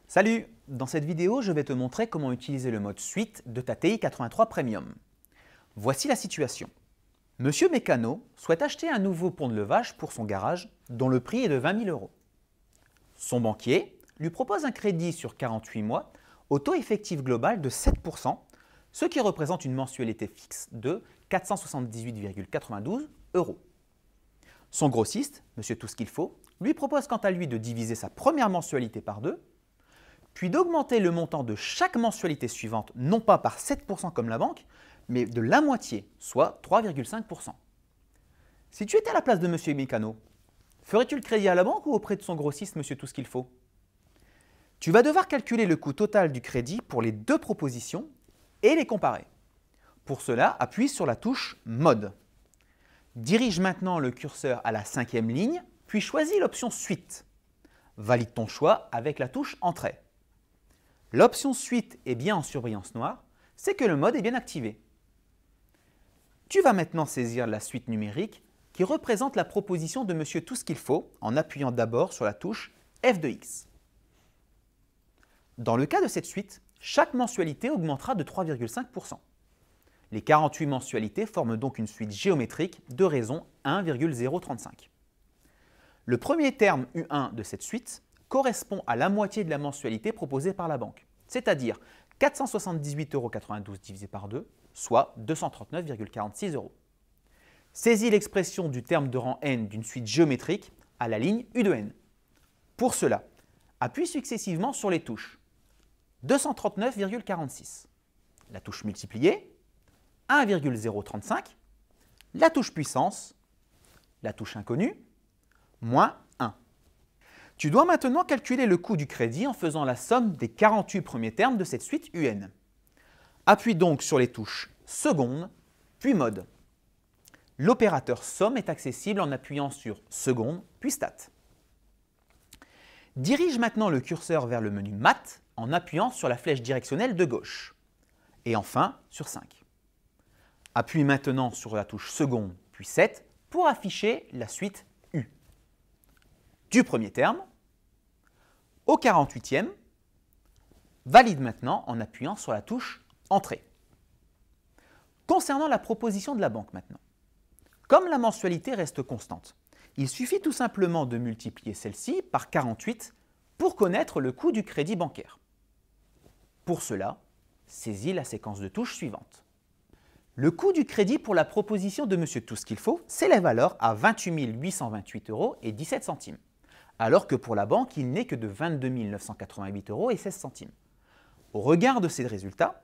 Salut! Dans cette vidéo, je vais te montrer comment utiliser le mode suite de ta TI 83 Premium. Voici la situation. Monsieur Mécano souhaite acheter un nouveau pont de levage pour son garage dont le prix est de 20 000 €. Son banquier lui propose un crédit sur 48 mois au taux effectif global de 7 %, ce qui représente une mensualité fixe de 478,92 €. Son grossiste, Monsieur Tout ce qu'il faut, lui propose quant à lui de diviser sa première mensualité par 2, puis d'augmenter le montant de chaque mensualité suivante, non pas par 7 % comme la banque, mais de la moitié, soit 3,5 %. Si tu étais à la place de Monsieur Mécano, ferais-tu le crédit à la banque ou auprès de son grossiste, Monsieur Tout ce qu'il faut? Tu vas devoir calculer le coût total du crédit pour les deux propositions et les comparer. Pour cela, appuie sur la touche Mode. Dirige maintenant le curseur à la 5e ligne, puis choisis l'option Suite. Valide ton choix avec la touche Entrée. L'option Suite est bien en surbrillance noire, c'est que le mode est bien activé. Tu vas maintenant saisir la suite numérique qui représente la proposition de Monsieur Tout ce qu'il faut en appuyant d'abord sur la touche F de X. Dans le cas de cette suite, chaque mensualité augmentera de 3,5 %. Les 48 mensualités forment donc une suite géométrique de raison 1,035. Le premier terme U1 de cette suite correspond à la moitié de la mensualité proposée par la banque, c'est-à-dire 478,92 € divisé par 2, soit 239,46 €. Saisis l'expression du terme de rang n d'une suite géométrique à la ligne U de n. Pour cela, appuie successivement sur les touches 239,46, la touche multipliée, 1,035, la touche puissance, la touche inconnue, moins 1. Tu dois maintenant calculer le coût du crédit en faisant la somme des 48 premiers termes de cette suite UN. Appuie donc sur les touches seconde, puis mode. L'opérateur somme est accessible en appuyant sur seconde, puis stat. Dirige maintenant le curseur vers le menu Mat en appuyant sur la flèche directionnelle de gauche. Et enfin sur 5. Appuie maintenant sur la touche seconde, puis 7 pour afficher la suite U. Du premier terme au 48e, valide maintenant en appuyant sur la touche Entrée. Concernant la proposition de la banque maintenant, comme la mensualité reste constante, il suffit tout simplement de multiplier celle-ci par 48 pour connaître le coût du crédit bancaire. Pour cela, saisis la séquence de touches suivante. Le coût du crédit pour la proposition de Monsieur Tout ce qu'il faut s'élève alors à 28 828,17 €, alors que pour la banque, il n'est que de 22 988,16 €. Au regard de ces résultats,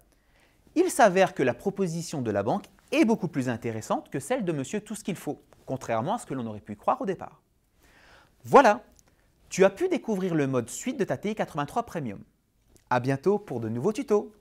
il s'avère que la proposition de la banque est beaucoup plus intéressante que celle de Monsieur Tout ce qu'il faut, contrairement à ce que l'on aurait pu croire au départ. Voilà, tu as pu découvrir le mode suite de ta TI 83 Premium. À bientôt pour de nouveaux tutos.